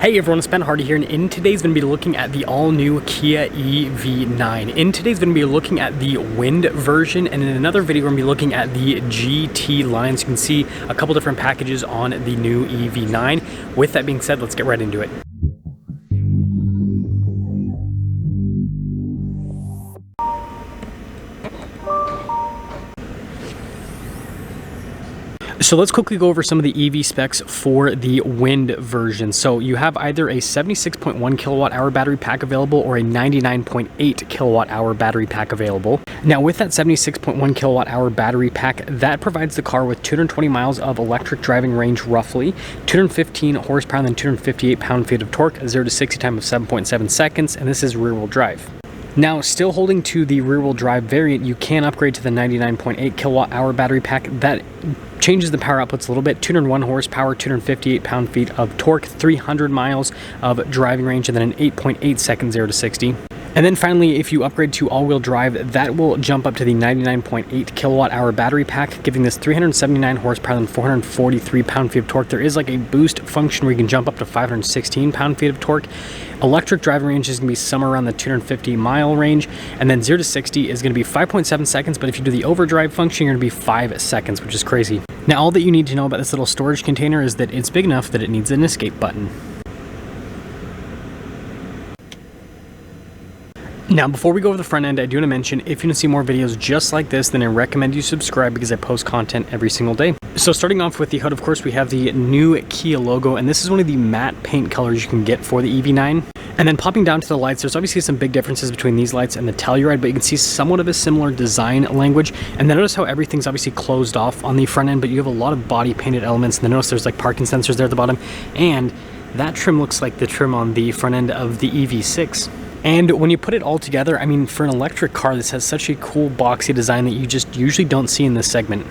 Hey everyone, it's Ben Hardy here, and in today's going to be looking at the all-new Kia EV9. In today's going to be looking at the Wind version, and in another video we're going to be looking at the GT line. So you can see a couple different packages on the new EV9. With that being said, let's get right into it. So let's quickly go over some of the EV specs for the Wind version. So you have either a 76.1 kilowatt hour battery pack available or a 99.8 kilowatt hour battery pack available. Now with that 76.1 kilowatt hour battery pack, that provides the car with 220 miles of electric driving range roughly, 215 horsepower and then 258 pound-feet of torque, a 0 to 60 time of 7.7 seconds, and this is rear-wheel drive. Now, still holding to the rear-wheel drive variant, you can upgrade to the 99.8 kilowatt hour battery pack. That changes the power outputs a little bit. 201 horsepower, 258 pound-feet of torque, 300 miles of driving range, and then an 8.8 second 0 to 60. And then finally, if you upgrade to all-wheel drive, that will jump up to the 99.8 kilowatt hour battery pack, giving this 379 horsepower and 443 pound-feet of torque. There is like a boost function where you can jump up to 516 pound-feet of torque. Electric driving range is going to be somewhere around the 250 mile range, and then 0 to 60 is going to be 5.7 seconds, but if you do the overdrive function, you're going to be 5 seconds, which is crazy. Now, all that you need to know about this little storage container is that it's big enough that it needs an escape button. Now, before we go over the front end, I do want to mention, if you want to see more videos just like this, then I recommend you subscribe because I post content every single day. So starting off with the hood, of course, we have the new Kia logo, and this is one of the matte paint colors you can get for the EV9. And then popping down to the lights, there's obviously some big differences between these lights and the Telluride, but you can see somewhat of a similar design language. And then notice how everything's obviously closed off on the front end, but you have a lot of body painted elements. And then notice there's like parking sensors there at the bottom, and that trim looks like the trim on the front end of the EV6. And when you put it all together, I mean, for an electric car, this has such a cool boxy design that you just usually don't see in this segment.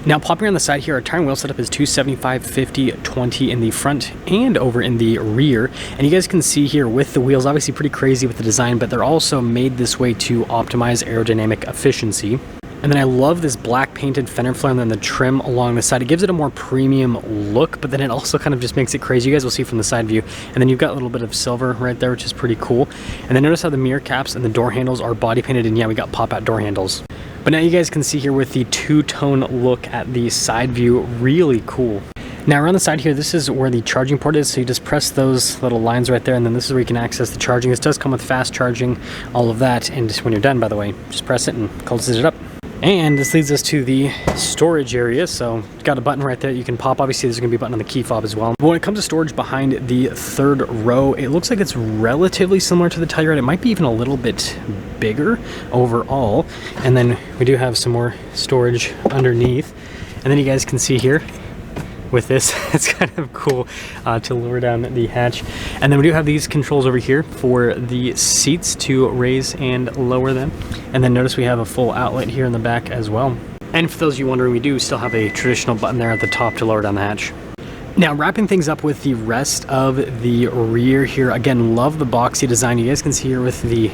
Now, popping on the side here, our tire and wheel setup is 275, 50, 20 in the front and over in the rear. And you guys can see here with the wheels, obviously pretty crazy with the design, but they're also made this way to optimize aerodynamic efficiency. And then I love this black painted fender flare and then the trim along the side. It gives it a more premium look, but then it also kind of just makes it crazy. You guys will see from the side view. And then you've got a little bit of silver right there, which is pretty cool. And then notice how the mirror caps and the door handles are body painted, and yeah, we got pop-out door handles. But now you guys can see here with the two-tone look at the side view, really cool. Now around the side here, this is where the charging port is, so you just press those little lines right there, and then this is where you can access the charging. This does come with fast charging, all of that, and when you're done, by the way, just press it and closes it up. And this leads us to the storage area. So got a button right there you can pop. Obviously there's going to be a button on the key fob as well. But when it comes to storage behind the third row, it looks like it's relatively similar to the Telluride. It might be even a little bit bigger overall. And then we do have some more storage underneath. And then you guys can see here with this, it's kind of cool to lower down the hatch. And then we do have these controls over here for the seats to raise and lower them. And then notice we have a full outlet here in the back as well. And for those of you wondering, we do still have a traditional button there at the top to lower down the hatch. Now, wrapping things up with the rest of the rear here, again, love the boxy design. You guys can see here with the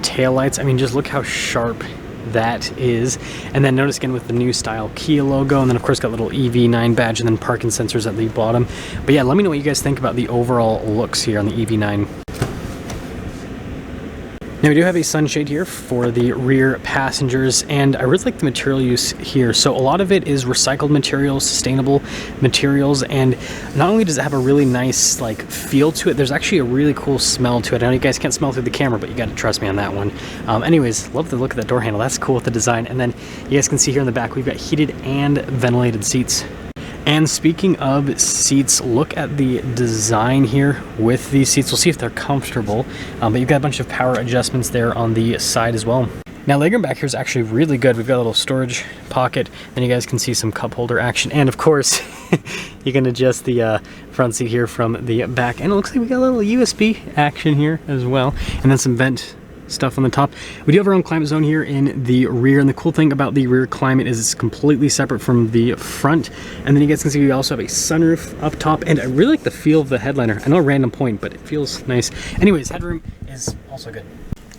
taillights, I mean, just look how sharp that is. And then notice again with the new style Kia logo, and then of course got little EV9 badge and then parking sensors at the bottom. But yeah, let me know what you guys think about the overall looks here on the EV9. Now we do have a sunshade here for the rear passengers, and I really like the material use here. So a lot of it is recycled materials, sustainable materials, and not only does it have a really nice like feel to it, there's actually a really cool smell to it. I know you guys can't smell through the camera, but you got to trust me on that one. Anyways, love the look of that door handle. That's cool with the design. And then you guys can see here in the back, we've got heated and ventilated seats. And speaking of seats, look at the design here with these seats. We'll see if they're comfortable, but you've got a bunch of power adjustments there on the side as well. Now, legroom back here is actually really good. We've got a little storage pocket, and you guys can see some cup holder action. And of course, you can adjust the front seat here from the back. And it looks like we got a little USB action here as well, and then some vent stuff on the top. We do have our own climate zone here in the rear, and the cool thing about the rear climate is it's completely separate from the front. And then you guys can see we also have a sunroof up top, and I really like the feel of the headliner. I know a random point, but it feels nice. Anyways, headroom is also good.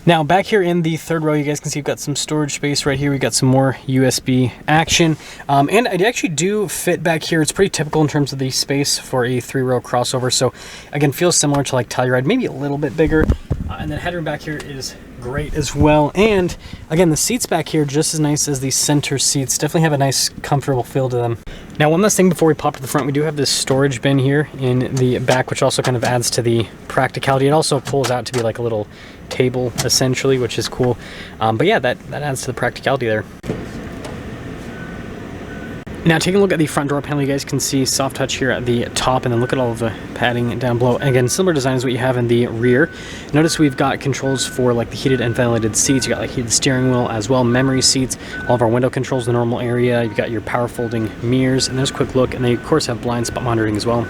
Now back here in the third row, you guys can see we've got some storage space right here. We've got some more USB action. And I actually do fit back here. It's pretty typical in terms of the space for a 3-row crossover. So again, feels similar to like Telluride, maybe a little bit bigger. And then headroom back here is great as well. And again, the seats back here just as nice as the center seats. Definitely have a nice comfortable feel to them. Now one last thing before we pop to the front, we do have this storage bin here in the back, which also kind of adds to the practicality. It also pulls out to be like a little table essentially, which is cool. But yeah, that adds to the practicality there. Now taking a look at the front door panel, you guys can see soft touch here at the top, and then look at all of the padding down below. Again, similar design as what you have in the rear. Notice we've got controls for like the heated and ventilated seats. You got like heated steering wheel as well, memory seats, all of our window controls, the normal area. You've got your power folding mirrors, and there's a quick look, and they of course have blind spot monitoring as well.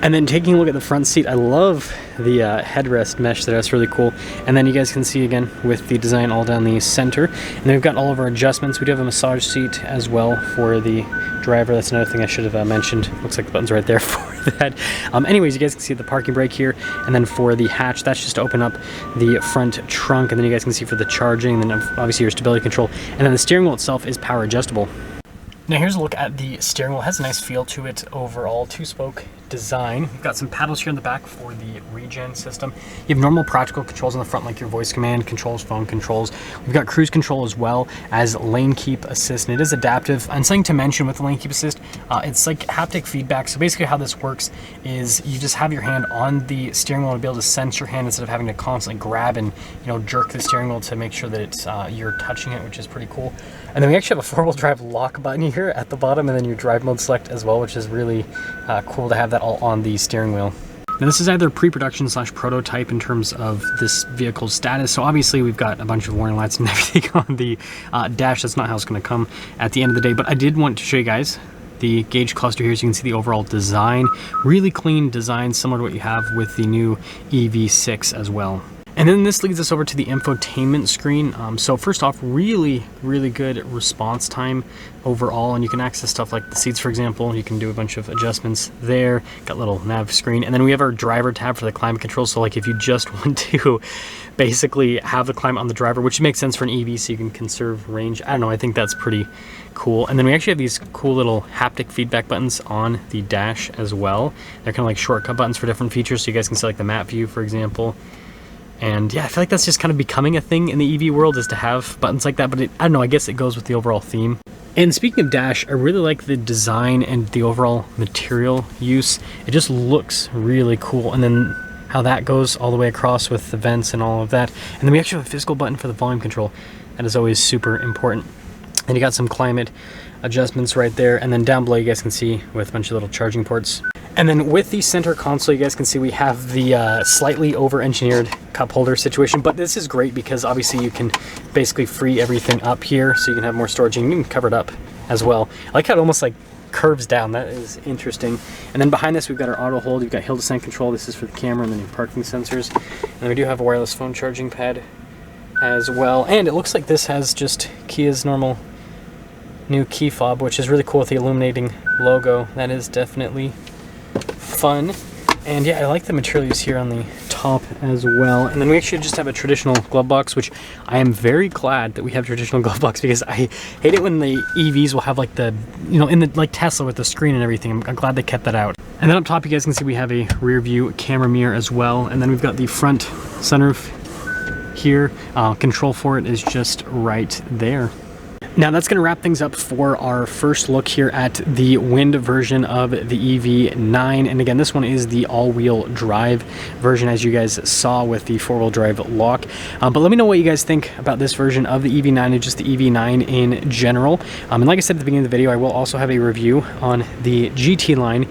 And then taking a look at the front seat, I love the headrest mesh there. That's really cool. And then you guys can see again with the design all down the center. And then we've got all of our adjustments. We do have a massage seat as well for the driver. That's another thing I should have mentioned. Looks like the button's right there for that. Anyways, you guys can see the parking brake here. And then for the hatch, that's just to open up the front trunk. And then you guys can see for the charging, and then obviously your stability control. And then the steering wheel itself is power adjustable. Now here's a look at the steering wheel. It has a nice feel to it overall. 2-spoke design. We've got some paddles here in the back for the regen system. You have normal practical controls on the front, like your voice command controls, phone controls. We've got cruise control as well as lane keep assist, and it is adaptive. And something to mention with the lane keep assist, it's like haptic feedback. So basically how this works is you just have your hand on the steering wheel to be able to sense your hand instead of having to constantly grab and jerk the steering wheel to make sure that it's you're touching it, which is pretty cool. And then we actually have a 4-wheel drive lock button here at the bottom, and then your drive mode select as well, which is really cool to have that all on the steering wheel. Now this is either pre-production / prototype in terms of this vehicle's status. So obviously we've got a bunch of warning lights and everything on the dash. That's not how it's going to come at the end of the day. But I did want to show you guys the gauge cluster here, so you can see the overall design. Really clean design, similar to what you have with the new EV6 as well. And then this leads us over to the infotainment screen. So first off, really good response time overall, and you can access stuff like the seats, for example. You can do a bunch of adjustments there. Got a little nav screen, and then we have our driver tab for the climate control. So like if you just want to basically have the climate on the driver, which makes sense for an EV, so you can conserve range. I don't know, I think that's pretty cool. And then we actually have these cool little haptic feedback buttons on the dash as well. They're kind of like shortcut buttons for different features, so you guys can see like the map view, for example. And yeah, I feel like that's just kind of becoming a thing in the EV world, is to have buttons like that, but I don't know, I guess it goes with the overall theme. And speaking of dash, I really like the design and the overall material use. It just looks really cool. And then how that goes all the way across with the vents and all of that. And then we actually have a physical button for the volume control. That is always super important. And you got some climate adjustments right there. And then down below you guys can see with a bunch of little charging ports. And then with the center console, you guys can see we have the slightly over-engineered cup holder situation, but this is great because obviously you can basically free everything up here, so you can have more storage, and you can cover it up as well. I like how it almost like curves down. That is interesting. And then behind this, we've got our auto hold. You've got hill descent control. This is for the camera, and then your parking sensors. And then we do have a wireless phone charging pad as well. And it looks like this has just Kia's normal new key fob, which is really cool with the illuminating logo. That is definitely fun. And yeah, I like the material use here on the top as well. And then we actually just have a traditional glove box, which I am very glad that we have traditional glove box, because I hate it when the EVs will have like the, in the like Tesla with the screen and everything. I'm glad they kept that out. And then up top, you guys can see we have a rear view camera mirror as well. And then we've got the front sunroof here. Control for it is just right there. Now that's going to wrap things up for our first look here at the Wind version of the EV9. And again, this one is the all-wheel drive version, as you guys saw with the 4-wheel drive lock. But let me know what you guys think about this version of the EV9 and just the EV9 in general. And like I said at the beginning of the video, I will also have a review on the GT line,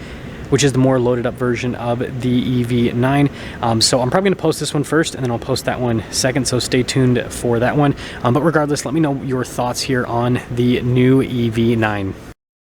which is the more loaded up version of the EV9. So I'm probably gonna post this one first, and then I'll post that one second, so stay tuned for that one. But regardless, let me know your thoughts here on the new EV9.